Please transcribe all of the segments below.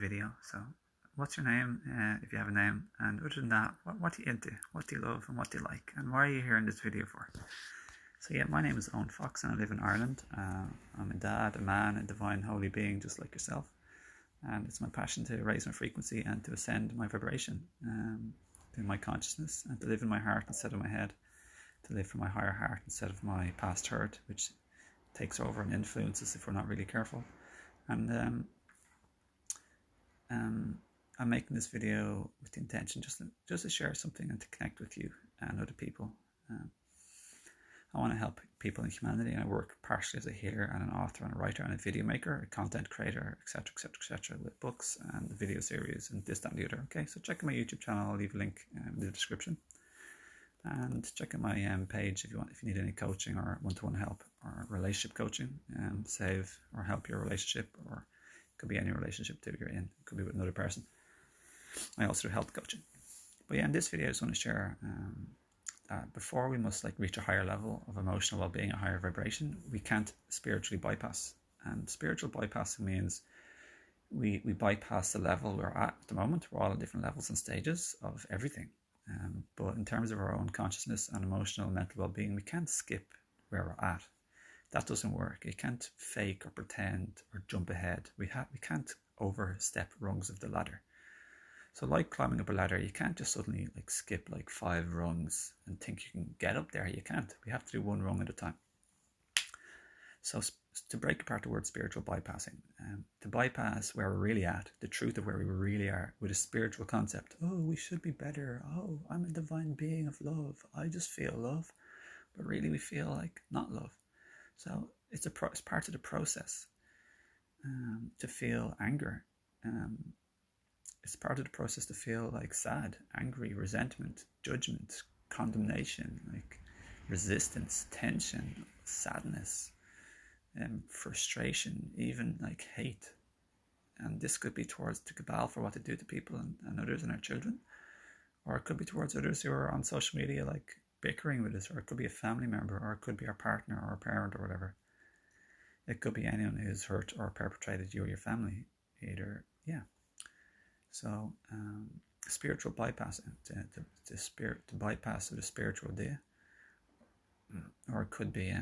video. So what's your name, if you have a name, and other than that, what are you into, what do you love, and what do you like, and why are you here in this video for? So yeah, my name is Owen Fox and I live in Ireland. I'm a dad, a man, a divine holy being just like yourself, and it's my passion to raise my frequency and to ascend my vibration in my consciousness, and to live in my heart instead of my head, to live from my higher heart instead of my past hurt, which takes over and influences if we're not really careful. And I'm making this video with the intention just to share something and to connect with you and other people. I want to help people in humanity, and I work partially as a healer and an author and a writer and a video maker, a content creator, etc., etc., etc., with books and video series and this, that, and the other. Okay, so check out my YouTube channel. I'll leave a link in the description, and check out my page if you need any coaching or one-to-one help or relationship coaching, save or help your relationship, or it could be any relationship that you're in. It could be with another person. I also do health coaching. But yeah, in this video I just want to share before we must reach a higher level of emotional well-being, a higher vibration, we can't spiritually bypass. And spiritual bypassing means we bypass the level we're at the moment. We're all at different levels and stages of everything. But in terms of our own consciousness and emotional and mental well-being, we can't skip where we're at. That doesn't work. You can't fake or pretend or jump ahead. We can't overstep rungs of the ladder. So like climbing up a ladder, you can't just suddenly skip 5 rungs and think you can get up there. You can't. We have to do one rung at a time. So to break apart the word spiritual bypassing, to bypass where we're really at, the truth of where we really are, with a spiritual concept. Oh, we should be better. Oh, I'm a divine being of love. I just feel love. But really we feel like not love. So it's part of the process to feel anger. It's part of the process to feel sad, angry, resentment, judgment, condemnation, resistance, tension, sadness, frustration, even hate. And this could be towards the cabal for what they do to people and others and our children, or it could be towards others who are on social media bickering with us, or it could be a family member, or it could be our partner or a parent or whatever. It could be anyone who's hurt or perpetrated you or your family, either. So spiritual bypassing, to bypass the spiritual day, or it could be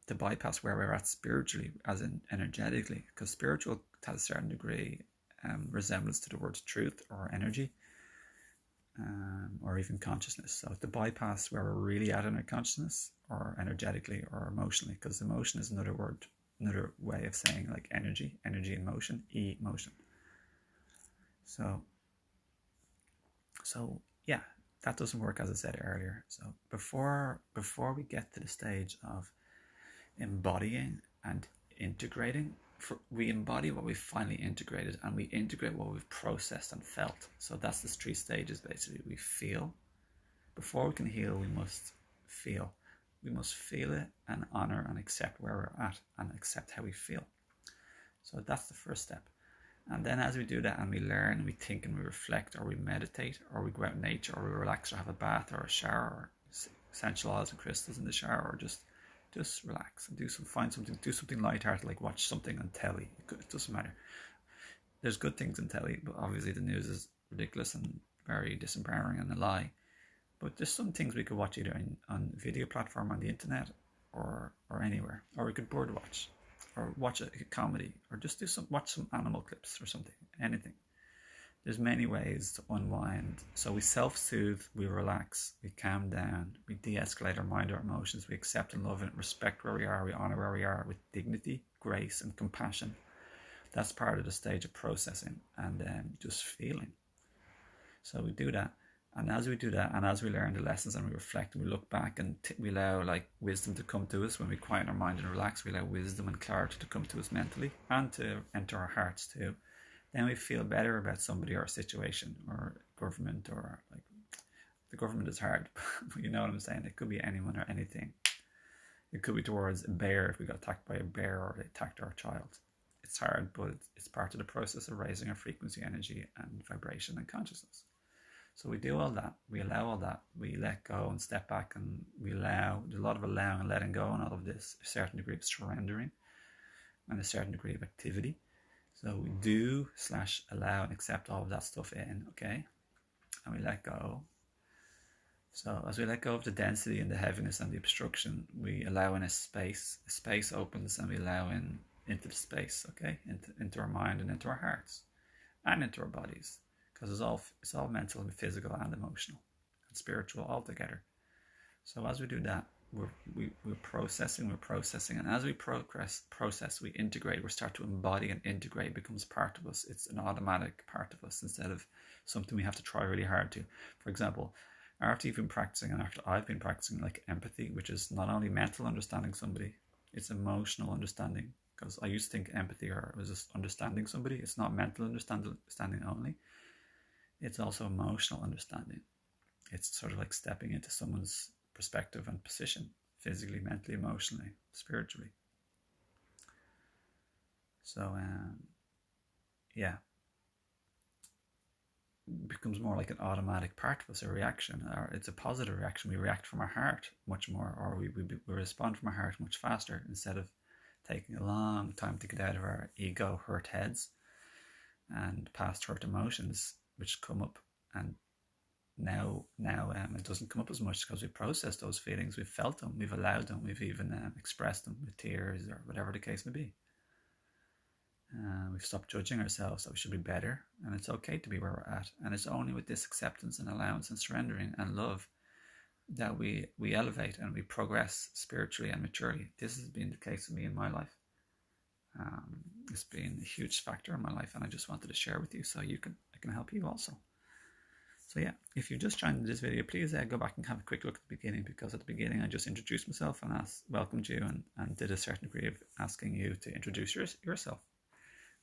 to bypass where we're at spiritually, as in energetically, because spiritual has a certain degree resemblance to the word truth or energy, or even consciousness. So to bypass where we're really at in our consciousness, or energetically, or emotionally, because emotion is another word, another way of saying energy in motion, emotion. So yeah, that doesn't work, as I said earlier. So before we get to the stage of embodying and integrating, we embody what we've finally integrated, and we integrate what we've processed and felt. So that's the 3 stages basically. We feel. Before we can heal, we must feel. We must feel it and honor and accept where we're at and accept how we feel. So that's the first step. And then as we do that and we learn, we think and we reflect, or we meditate, or we go out in nature, or we relax, or have a bath or a shower, or essential oils and crystals in the shower, or just relax and do something lighthearted, like watch something on telly. It doesn't matter. There's good things on telly, but obviously the news is ridiculous and very disempowering and a lie. But there's some things we could watch either on video platform on the internet or anywhere, or we could bird watch, or watch a comedy, or just watch some animal clips or something, anything. There's many ways to unwind. So we self-soothe, we relax, we calm down, we de-escalate our mind, our emotions, we accept and love and respect where we are, we honor where we are with dignity, grace, and compassion. That's part of the stage of processing and just feeling. So we do that. And as we do that, and as we learn the lessons and we reflect and we look back, and we allow wisdom to come to us when we quiet our mind and relax, we allow wisdom and clarity to come to us mentally and to enter our hearts too. Then we feel better about somebody or a situation or government, or the government is hard, but you know what I'm saying. It could be anyone or anything. It could be towards a bear, if we got attacked by a bear or they attacked our child. It's hard, but it's part of the process of raising our frequency, energy, and vibration and consciousness. So we do all that, we allow all that, we let go and step back, and we allow. There's a lot of allowing and letting go and all of this, a certain degree of surrendering and a certain degree of activity. So we do / allow and accept all of that stuff in, okay? And we let go. So as we let go of the density and the heaviness and the obstruction, we allow in a space. A space opens and we allow into the space, okay? Into our mind and into our hearts and into our bodies. Because it's all mental and physical and emotional and spiritual all together. So as we do that, we're processing, and as we process, we integrate, we start to embody and integrate. It becomes part of us. It's an automatic part of us instead of something we have to try really hard to. For example, after you've been practicing, and after I've been practicing, like empathy, which is not only mental understanding somebody, it's emotional understanding. Because I used to think empathy was just understanding somebody. It's not mental understanding only. It's also emotional understanding. It's sort of like stepping into someone's perspective and position, physically, mentally, emotionally, spiritually. So, yeah, it becomes more like an automatic part of us, a reaction, or it's a positive reaction. We react from our heart much more, or we respond from our heart much faster instead of taking a long time to get out of our ego hurt heads and past hurt emotions, which come up. And now it doesn't come up as much because we've processed those feelings, we've felt them, we've allowed them, we've even expressed them with tears or whatever the case may be. We've stopped judging ourselves that we should be better, and it's okay to be where we're at. And it's only with this acceptance and allowance and surrendering and love that we elevate and we progress spiritually and maturely. This has been the case with me in my life. It's been a huge factor in my life, and I just wanted to share with you so I can help you also. So yeah, if you just joined this video, please go back and have a quick look at the beginning, because at the beginning I just introduced myself and welcomed you and did a certain degree of asking you to introduce yourself,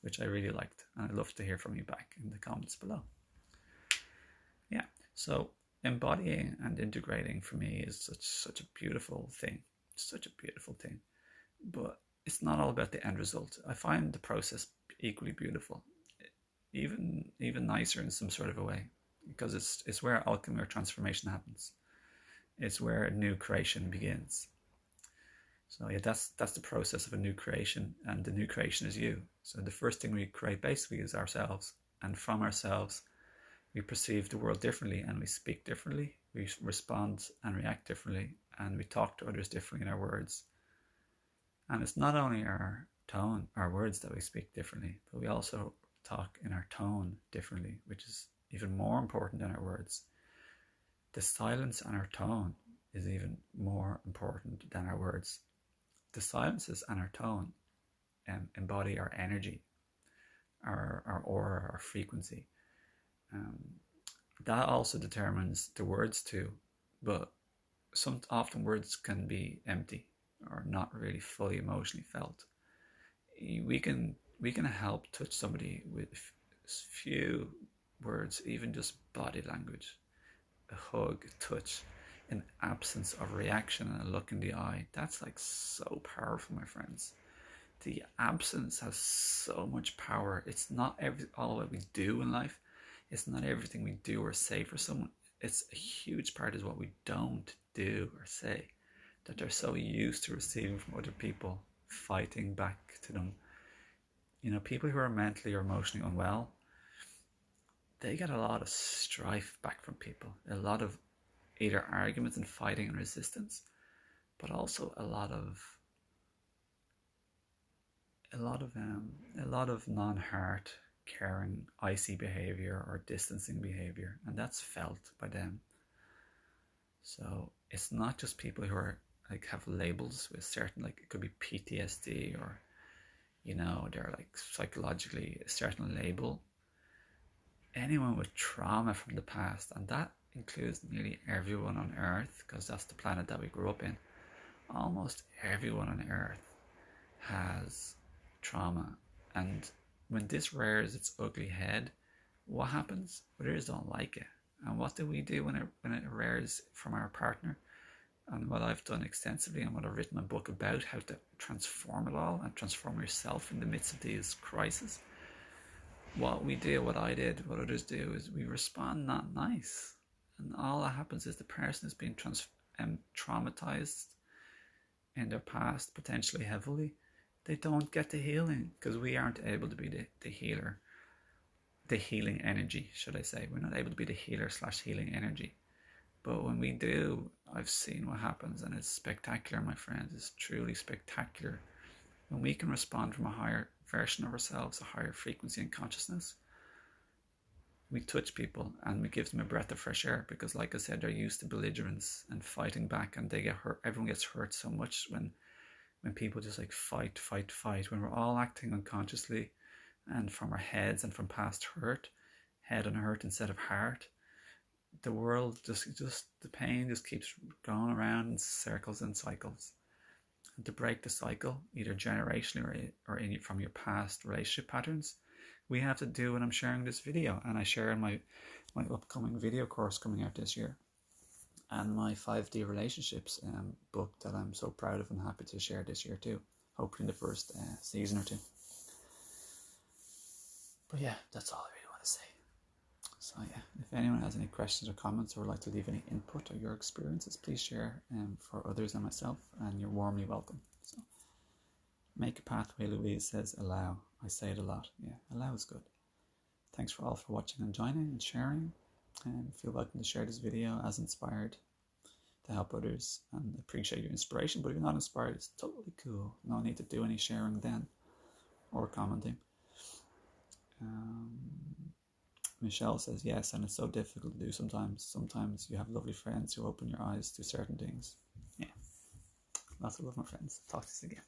which I really liked, and I'd love to hear from you back in the comments below. Yeah, so embodying and integrating for me is such a beautiful thing, but it's not all about the end result. I find the process equally beautiful, even nicer in some sort of a way, because it's where alchemy or transformation happens. It's where a new creation begins. So yeah, that's the process of a new creation, and the new creation is you. So the first thing we create basically is ourselves, and from ourselves we perceive the world differently, and we speak differently, we respond and react differently, and we talk to others differently in our words. And it's not only our tone, our words, that we speak differently, but we also talk in our tone differently, which is even more important than our words. The silence and our tone is even more important than our words. The silences and our tone embody our energy, our aura, our frequency. That also determines the words too, but often words can be empty or not really fully emotionally felt. We can help touch somebody with few words, even just body language, a hug, a touch, an absence of reaction and a look in the eye. That's like so powerful, my friends. The absence has so much power. It's not all what we do in life. It's not everything we do or say for someone. It's a huge part is what we don't do or say, that they're so used to receiving from other people, fighting back to them. You know, people who are mentally or emotionally unwell, they get a lot of strife back from people, a lot of either arguments and fighting and resistance, but also a lot of non-heart caring, icy behavior or distancing behavior, and that's felt by them. So it's not just people who are like have labels with certain, like it could be PTSD or, you know, they're like psychologically a certain label. Anyone with trauma from the past, and that includes nearly everyone on Earth, because that's the planet that we grew up in. Almost everyone on Earth has trauma, and when this rears its ugly head, what happens? Others don't like it. And what do we do when it rears from our partner? And what I've done extensively, and what I've written a book about, how to transform it all and transform yourself in the midst of these crises. What we do, what I did, what others do, is we respond not nice, and all that happens is the person is being traumatized in their past, potentially heavily, they don't get the healing because we aren't able to be the healer, the healing energy, should I say. We're not able to be the healer / healing energy. But when we do, I've seen what happens, and it's spectacular, my friends. It's truly spectacular. When we can respond from a higher version of ourselves, a higher frequency and consciousness, we touch people and we give them a breath of fresh air, because like I said, they're used to belligerence and fighting back, and they get hurt. Everyone gets hurt so much when people just like fight. When we're all acting unconsciously and from our heads and from past hurt, head on hurt instead of heart, the world just the pain just keeps going around in circles and cycles. And to break the cycle, either generationally or from your past relationship patterns, we have to do what I'm sharing this video, and I share in my upcoming video course coming out this year, and my 5D relationships book that I'm so proud of and happy to share this year too, hopefully in the first season or two. But yeah, that's all I really want to say. So yeah, if anyone has any questions or comments, or would like to leave any input or your experiences, please share for others and myself, and you're warmly welcome. So, make a pathway, Louise says, allow. I say it a lot. Yeah, allow is good. Thanks for all for watching and joining and sharing, and feel welcome to share this video as inspired to help others, and appreciate your inspiration. But if you're not inspired, it's totally cool. No need to do any sharing then or commenting. Michelle says yes, and it's so difficult to do sometimes. Sometimes you have lovely friends who open your eyes to certain things. Yeah. Lots of love, my friends. Talk to you again.